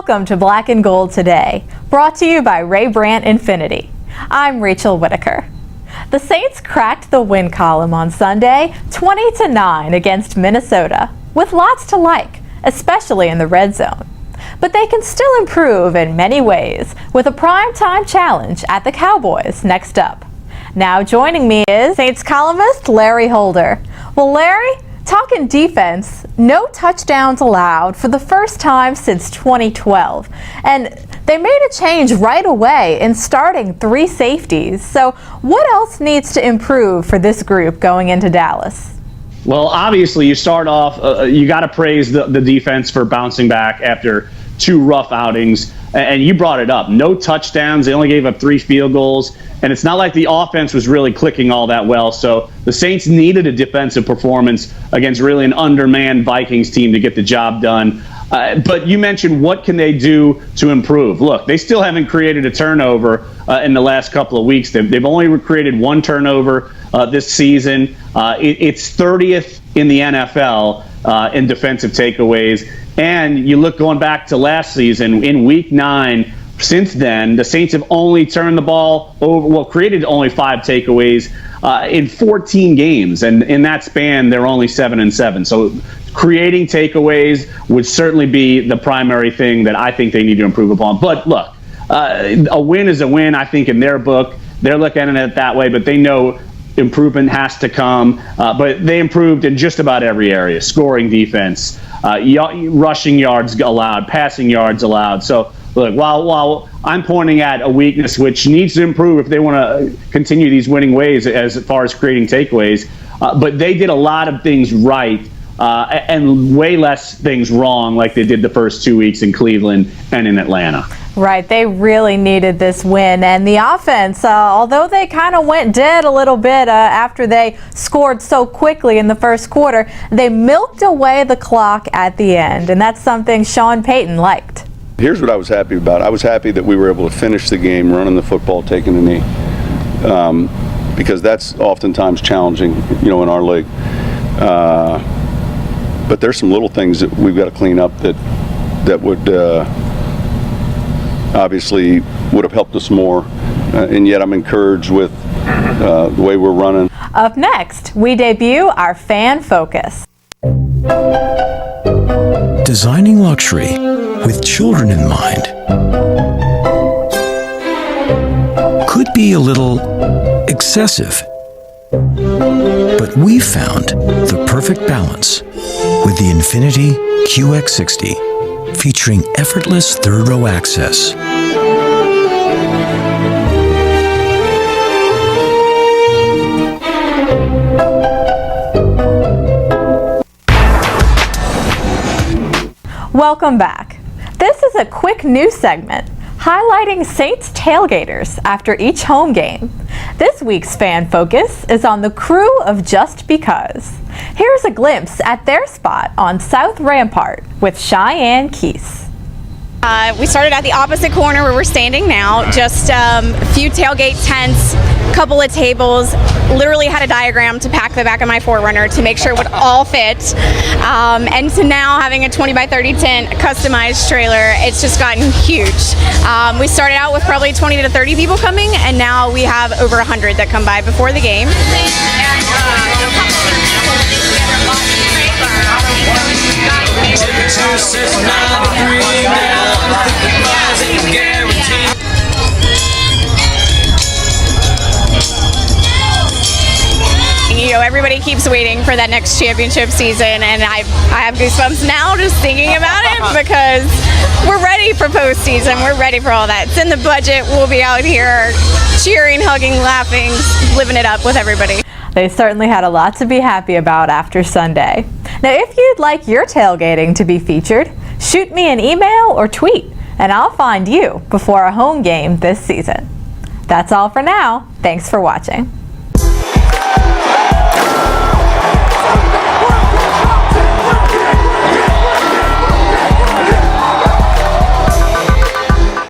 Welcome to Black and Gold Today, brought to you by Ray Brandt Infinity. I'm Rachel Whittaker. The Saints cracked the win column on Sunday, 20-9 against Minnesota, with lots to like, especially in the red zone. But they can still improve in many ways, with a primetime challenge at the Cowboys next up. Now joining me is Saints columnist Larry Holder. Well, Larry, talking defense, no touchdowns allowed for the first time since 2012. And they made a change right away in starting 3 safeties. So what else needs to improve for this group going into Dallas? Well, obviously, you start off, you got to praise the defense for bouncing back after 2 rough outings. And you brought it up. No touchdowns. They only gave up 3 field goals. And it's not like the offense was really clicking all that well. So the Saints needed a defensive performance against really an undermanned Vikings team to get the job done. But you mentioned, what can they do to improve? Look, they still haven't created a turnover in the last couple of weeks. They've only created 1 turnover this season. It's 30th in the NFL in defensive takeaways. And you look going back to last season, in week 9, since then, the Saints have only turned the ball over, well, created only 5 takeaways in 14 games. And in that span, they're only 7-7. So creating takeaways would certainly be the primary thing that I think they need to improve upon. But look, a win is a win, I think, in their book. They're looking at it that way, but they know improvement has to come. But they improved in just about every area: scoring, defense, rushing yards allowed, passing yards allowed. So look, while I'm pointing at a weakness which needs to improve if they want to continue these winning ways as far as creating takeaways, but they did a lot of things right and way less things wrong, like they did the first 2 weeks in Cleveland and in Atlanta. Right, they really needed this win, and the offense, although they kind of went dead a little bit after they scored so quickly in the first quarter, they milked away the clock at the end, and that's something Sean Payton liked. Here's what I was happy about. I was happy that we were able to finish the game running the football, taking a knee, because that's oftentimes challenging, in our league. But there's some little things that we've got to clean up that would obviously would have helped us more, and yet I'm encouraged with the way we're running. Up next, we debut our Fan Focus. Designing luxury with children in mind could be a little excessive, but we found the perfect balance with the Infinity QX60, featuring effortless third-row access. Welcome back. This is a quick news segment highlighting Saints tailgaters after each home game. This week's Fan Focus is on the crew of Just Because. Here's a glimpse at their spot on South Rampart with Cheyenne Keese. We started at the opposite corner where we're standing now, just a few tailgate tents, couple of tables, literally had a diagram to pack the back of my 4Runner to make sure it would all fit. And so now having a 20 by 30 tent, a customized trailer, it's just gotten huge. We started out with probably 20 to 30 people coming, and now we have over 100 that come by before the game. Everybody keeps waiting for that next championship season, and I have goosebumps now just thinking about it, because we're ready for postseason. We're ready for all that. It's in the budget. We'll be out here cheering, hugging, laughing, living it up with everybody. They certainly had a lot to be happy about after Sunday. Now, if you'd like your tailgating to be featured, shoot me an email or tweet, and I'll find you before a home game this season. That's all for now. Thanks for watching.